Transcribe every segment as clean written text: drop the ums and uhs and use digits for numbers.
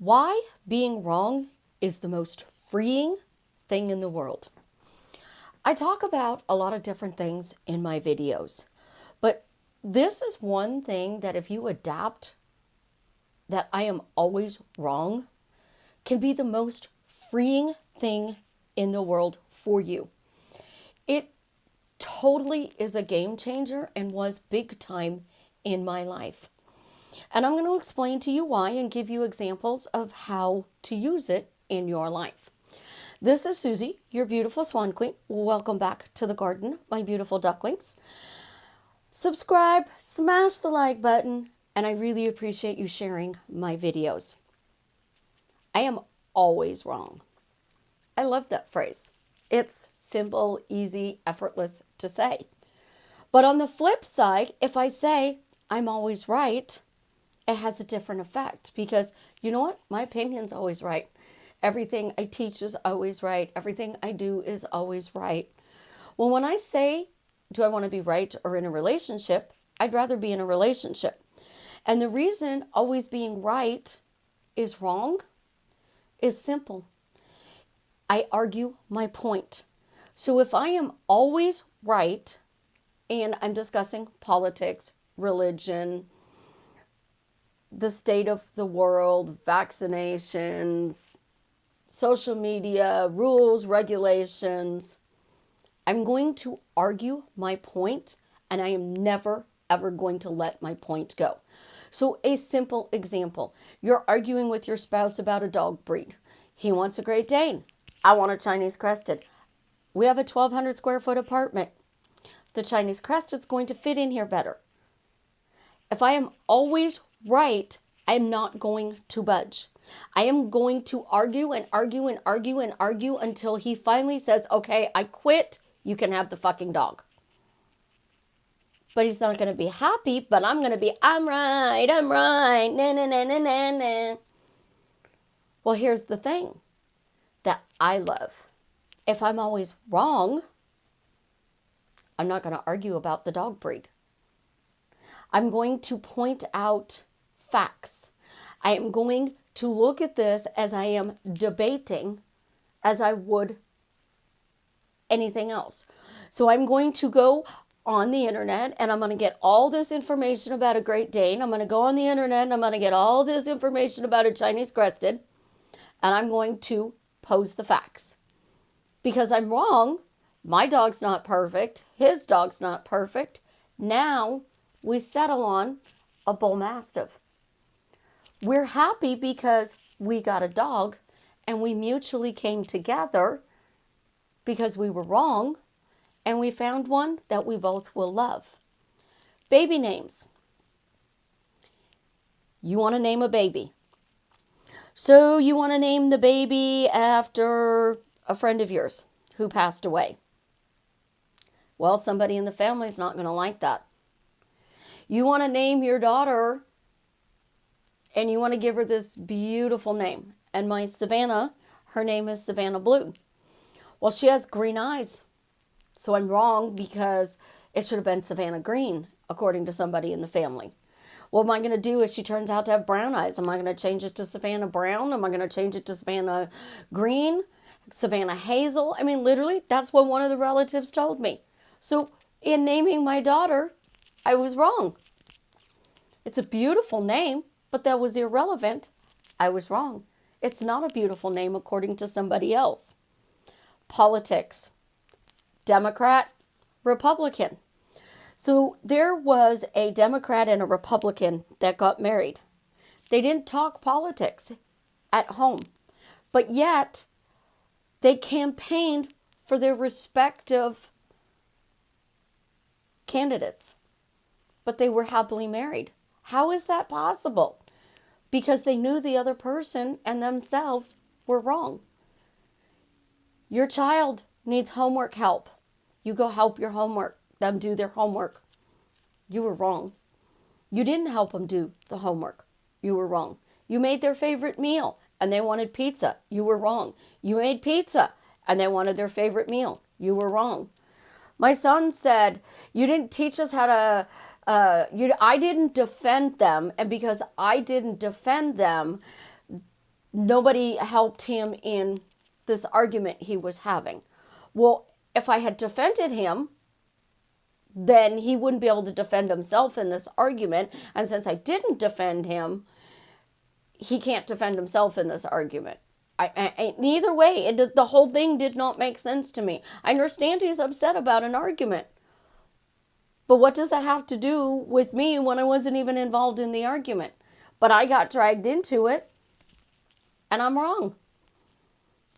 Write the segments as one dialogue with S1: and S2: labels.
S1: Why being wrong is the most freeing thing in the world. I talk about a lot of different things in my videos, but this is one thing that if you adapt, that I am always wrong, can be the most freeing thing in the world for you. It totally is a game changer and was big time in my life. And I'm going to explain to you why and give you examples of how to use it in your life. This is Susie, your beautiful swan queen. Welcome back to the garden, my beautiful ducklings. Subscribe, smash the like button, and I really appreciate you sharing my videos. I am always wrong. I love that phrase. It's simple, easy, effortless to say. But on the flip side, if I say I'm always right, it has a different effect because you know what? My opinion's always right. Everything I teach is always right. Everything I do is always right. Well, when I say, do I want to be right or in a relationship? I'd rather be in a relationship. And the reason always being right is wrong is simple. I argue my point. So if I am always right and I'm discussing politics, religion, the state of the world, vaccinations, social media, rules, regulations, I'm going to argue my point and I am never, ever going to let my point go. So a simple example, you're arguing with your spouse about a dog breed. He wants a Great Dane. I want a Chinese Crested. We have a 1,200 square foot apartment. The Chinese Crested's going to fit in here better. If I am always right, I'm not going to budge. I am going to argue and argue and argue and argue until he finally says, okay, I quit. You can have the fucking dog. But he's not going to be happy, but I'm going to be, I'm right, nah, nah, nah, nah, nah, nah. Well, here's the thing that I love. If I'm always wrong, I'm not going to argue about the dog breed. I'm going to point out facts. I am going to look at this as I am debating as I would anything else. So I'm going to go on the internet and I'm going to get all this information about a Great Dane. I'm going to go on the internet and I'm going to get all this information about a Chinese Crested. And I'm going to pose the facts. Because I'm wrong. My dog's not perfect. His dog's not perfect. Now we settle on a bull mastiff. We're happy because we got a dog and we mutually came together because we were wrong and we found one that we both will love. Baby names. You want to name a baby. So you want to name the baby after a friend of yours who passed away. Well, somebody in the family is not going to like that. You want to name your daughter and you want to give her this beautiful name. And my Savannah, her name is Savannah Blue. Well, she has green eyes. So I'm wrong because it should have been Savannah Green, according to somebody in the family. What am I going to do if she turns out to have brown eyes? Am I going to change it to Savannah Brown? Am I going to change it to Savannah Green? Savannah Hazel? I mean, literally, that's what one of the relatives told me. So in naming my daughter, I was wrong. It's a beautiful name, but that was irrelevant. I was wrong. It's not a beautiful name according to somebody else. Politics. Democrat, Republican. So there was a Democrat and a Republican that got married. They didn't talk politics at home, but yet they campaigned for their respective candidates, but they were happily married. How is that possible? Because they knew the other person and themselves were wrong. Your child needs homework help. You go help them do their homework. You were wrong. You didn't help them do the homework. You were wrong. You made their favorite meal and they wanted pizza. You were wrong. You made pizza and they wanted their favorite meal. You were wrong. My son said, you didn't teach us how to, I didn't defend them. And because I didn't defend them, nobody helped him in this argument he was having. Well, if I had defended him, then he wouldn't be able to defend himself in this argument. And since I didn't defend him, he can't defend himself in this argument. Either way, the whole thing did not make sense to me. I understand he's upset about an argument. But what does that have to do with me when I wasn't even involved in the argument? But I got dragged into it, and I'm wrong.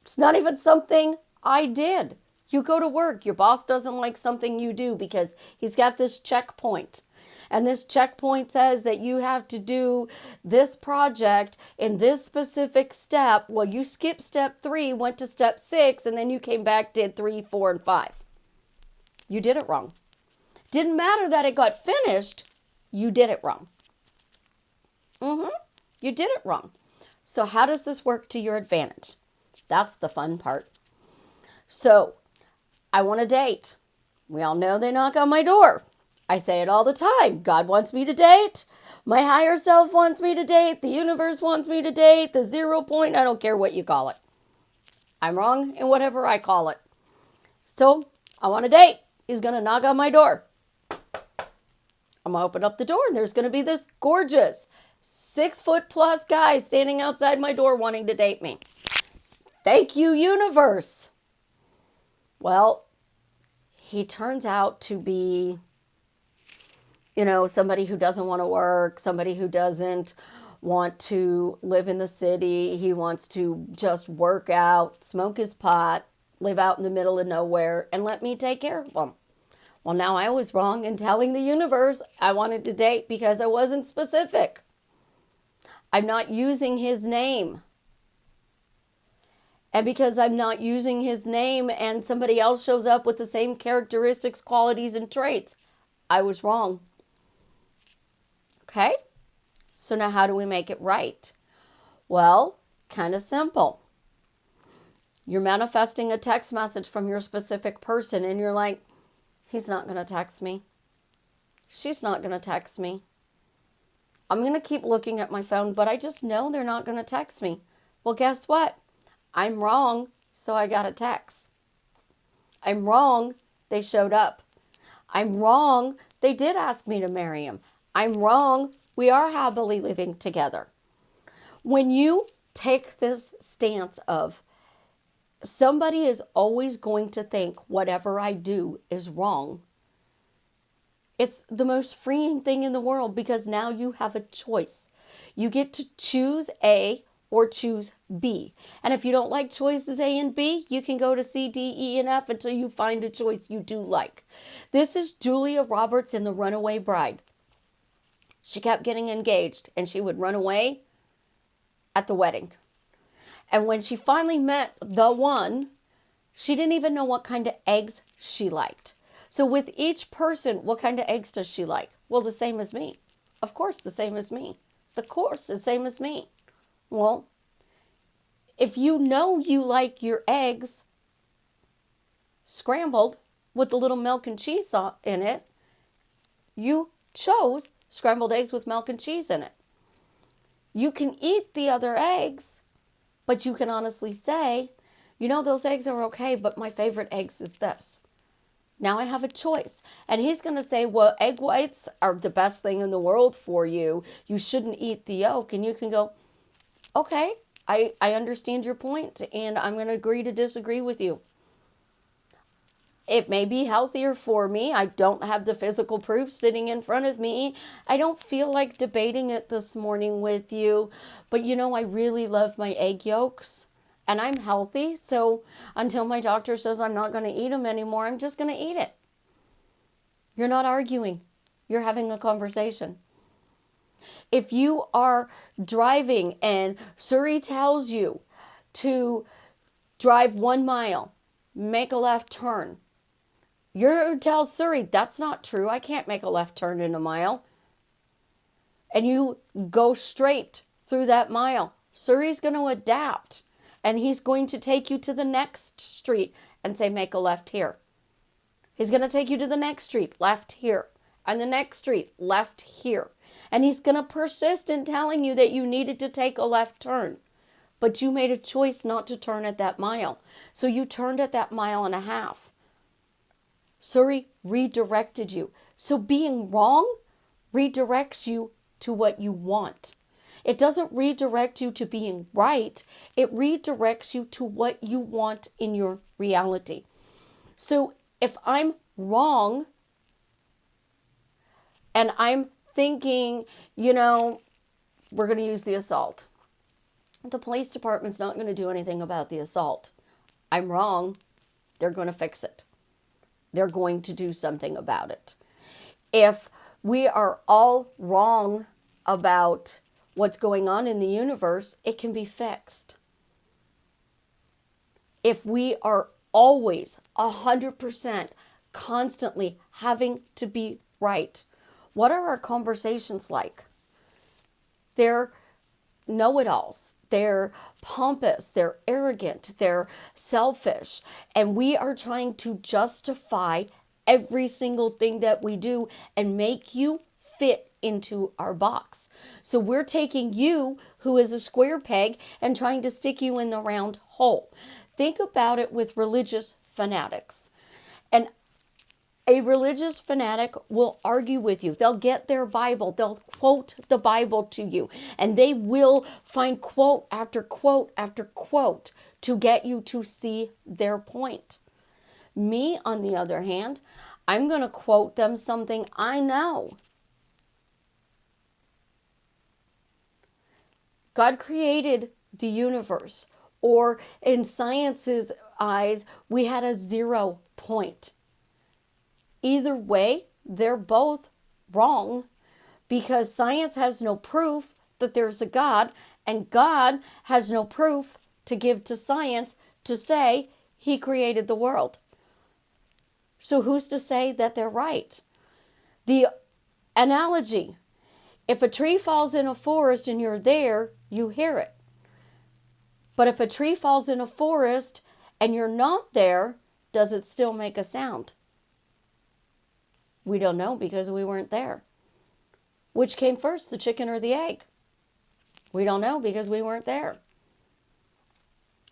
S1: It's not even something I did. You go to work, your boss doesn't like something you do because he's got this checkpoint. And this checkpoint says that you have to do this project in this specific step. Well, you skipped step 3, went to step 6, and then you came back, did 3, 4, and 5. You did it wrong. Didn't matter that it got finished. You did it wrong. You did it wrong. So how does this work to your advantage? That's the fun part. So I want a date. We all know they knock on my door. I say it all the time. God wants me to date. My higher self wants me to date. The universe wants me to date. The 0 point, I don't care what you call it. I'm wrong in whatever I call it. So I want a date. He's going to knock on my door. I'm going to open up the door and there's going to be this gorgeous 6-foot+ guy standing outside my door wanting to date me. Thank you, universe. Well, he turns out to be, somebody who doesn't want to work, somebody who doesn't want to live in the city. He wants to just work out, smoke his pot, live out in the middle of nowhere, and let me take care of him. Well, now I was wrong in telling the universe I wanted to date because I wasn't specific. I'm not using his name. And because I'm not using his name and somebody else shows up with the same characteristics, qualities, and traits, I was wrong. Okay? So now how do we make it right? Well, kind of simple. You're manifesting a text message from your specific person and you're like, he's not going to text me. She's not going to text me. I'm going to keep looking at my phone, but I just know they're not going to text me. Well, guess what? I'm wrong, so I got a text. I'm wrong, they showed up. I'm wrong, they did ask me to marry him. I'm wrong, we are happily living together. When you take this stance of somebody is always going to think whatever I do is wrong, it's the most freeing thing in the world because now you have a choice. You get to choose A or choose B. And if you don't like choices A and B, you can go to C, D, E, and F until you find a choice you do like. This is Julia Roberts in The Runaway Bride. She kept getting engaged and she would run away at the wedding. And when she finally met the one, she didn't even know what kind of eggs she liked. So with each person, what kind of eggs does she like? Well, the same as me. Of course, the same as me. Of course, the same as me. Well, if you know you like your eggs scrambled with a little milk and cheese in it, you chose scrambled eggs with milk and cheese in it. You can eat the other eggs, but you can honestly say, those eggs are okay, but my favorite eggs is this. Now I have a choice. And he's going to say, well, egg whites are the best thing in the world for you. You shouldn't eat the yolk. And you can go, okay, I understand your point, and I'm going to agree to disagree with you. It may be healthier for me. I don't have the physical proof sitting in front of me. I don't feel like debating it this morning with you. But I really love my egg yolks. And I'm healthy, so until my doctor says I'm not going to eat them anymore, I'm just going to eat it. You're not arguing. You're having a conversation. If you are driving and Suri tells you to drive 1 mile, make a left turn, you tell Suri, that's not true. I can't make a left turn in a mile. And you go straight through that mile. Suri's going to adapt. And he's going to take you to the next street and say, make a left here. He's going to take you to the next street, left here. And the next street, left here. And he's going to persist in telling you that you needed to take a left turn. but you made a choice not to turn at that mile. So you turned at that 1.5 miles. Surrey redirected you. So being wrong redirects you to what you want. It doesn't redirect you to being right. It redirects you to what you want in your reality. So if I'm wrong and I'm thinking, we're going to use the assault. The police department's not going to do anything about the assault. I'm wrong. They're going to fix it. They're going to do something about it. If we are all wrong about what's going on in the universe, it can be fixed. If we are always 100% constantly having to be right, what are our conversations like? They're know-it-alls. They're pompous. They're arrogant. They're selfish. And we are trying to justify every single thing that we do and make you fit into our box. So we're taking you, who is a square peg, and trying to stick you in the round hole. Think about it with religious fanatics. And a religious fanatic will argue with you. They'll get their Bible. They'll quote the Bible to you. And they will find quote after quote after quote to get you to see their point. Me, on the other hand, I'm going to quote them something I know. God created the universe, or in science's eyes, we had a 0 point. Either way, they're both wrong because science has no proof that there's a God, and God has no proof to give to science to say he created the world. So who's to say that they're right? The analogy, if a tree falls in a forest and you're there, you hear it. But if a tree falls in a forest and you're not there, does it still make a sound? We don't know because we weren't there. Which came first, the chicken or the egg? We don't know because we weren't there.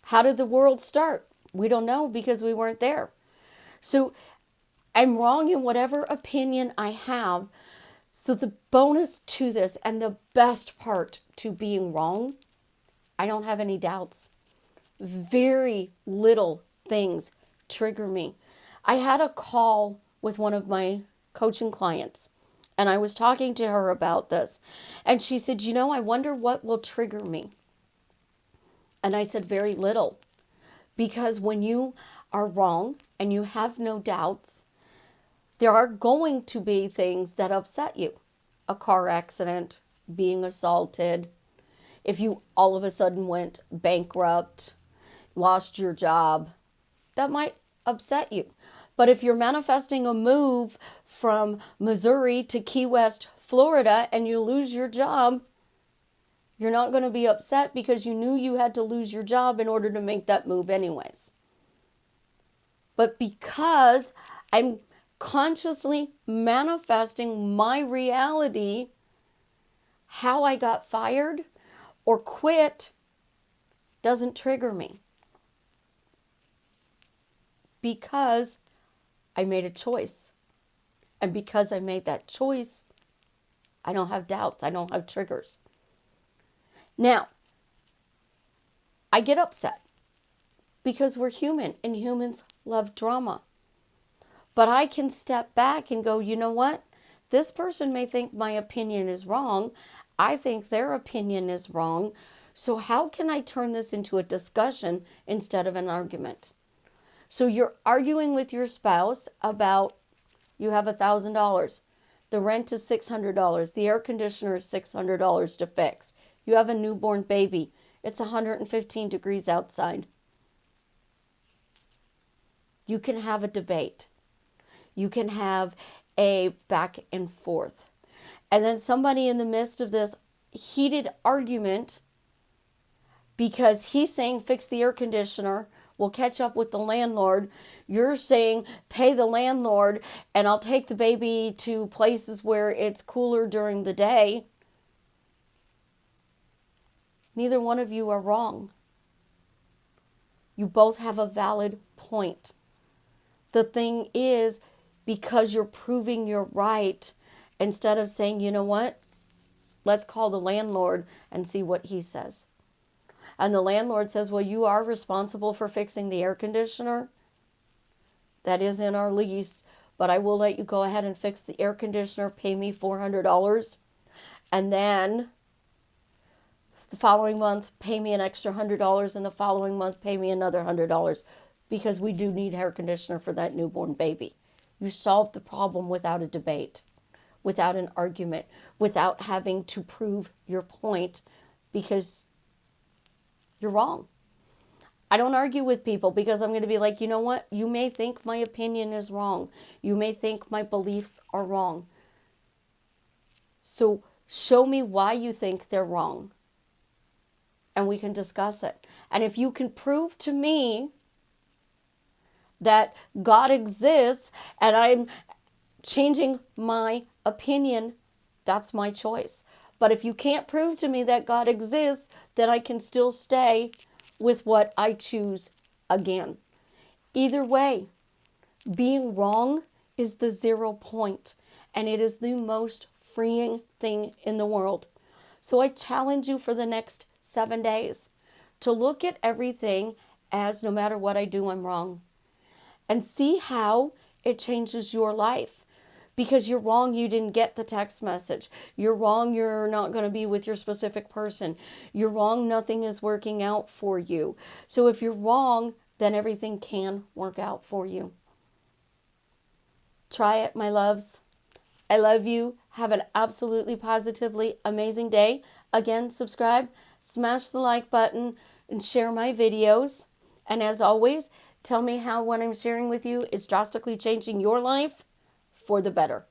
S1: How did the world start? We don't know because we weren't there. So I'm wrong in whatever opinion I have. So the bonus to this and the best part to being wrong, I don't have any doubts. Very little things trigger me. I had a call with one of my coaching clients, and I was talking to her about this, and she said, I wonder what will trigger me. And I said, very little, because when you are wrong and you have no doubts, there are going to be things that upset you. A car accident, being assaulted, if you all of a sudden went bankrupt, lost your job, that might upset you. But if you're manifesting a move from Missouri to Key West, Florida, and you lose your job, you're not going to be upset because you knew you had to lose your job in order to make that move anyways. But because I'm consciously manifesting my reality, how I got fired or quit doesn't trigger me. Because I made a choice. And because I made that choice, I don't have doubts. I don't have triggers. Now, I get upset because we're human and humans love drama. But I can step back and go, you know what? This person may think my opinion is wrong. I think their opinion is wrong. So how can I turn this into a discussion instead of an argument? So you're arguing with your spouse about you have $1,000. The rent is $600. The air conditioner is $600 to fix. You have a newborn baby. It's 115 degrees outside. You can have a debate. You can have a back and forth. And then somebody in the midst of this heated argument, because he's saying fix the air conditioner, we'll catch up with the landlord. You're saying pay the landlord and I'll take the baby to places where it's cooler during the day. Neither one of you are wrong. You both have a valid point. The thing is, because you're proving you're right, instead of saying, you know what, let's call the landlord and see what he says. And the landlord says, well, you are responsible for fixing the air conditioner. That is in our lease, but I will let you go ahead and fix the air conditioner, pay me $400. And then the following month, pay me an extra $100. And the following month, pay me another $100. Because we do need air conditioner for that newborn baby. You solve the problem without a debate, without an argument, without having to prove your point because you're wrong. I don't argue with people because I'm going to be like, you know what? You may think my opinion is wrong. You may think my beliefs are wrong. So show me why you think they're wrong. And we can discuss it. And if you can prove to me that God exists and I'm changing my opinion, that's my choice. But if you can't prove to me that God exists, then I can still stay with what I choose again. Either way, being wrong is the 0 point, and it is the most freeing thing in the world. So I challenge you for the next 7 days to look at everything as no matter what I do, I'm wrong. And see how it changes your life. Because you're wrong, you didn't get the text message. You're wrong, you're not going to be with your specific person. You're wrong, nothing is working out for you. So if you're wrong, then everything can work out for you. Try it, my loves. I love you. Have an absolutely positively amazing day. Again, subscribe, smash the like button, and share my videos. And as always, tell me how what I'm sharing with you is drastically changing your life for the better.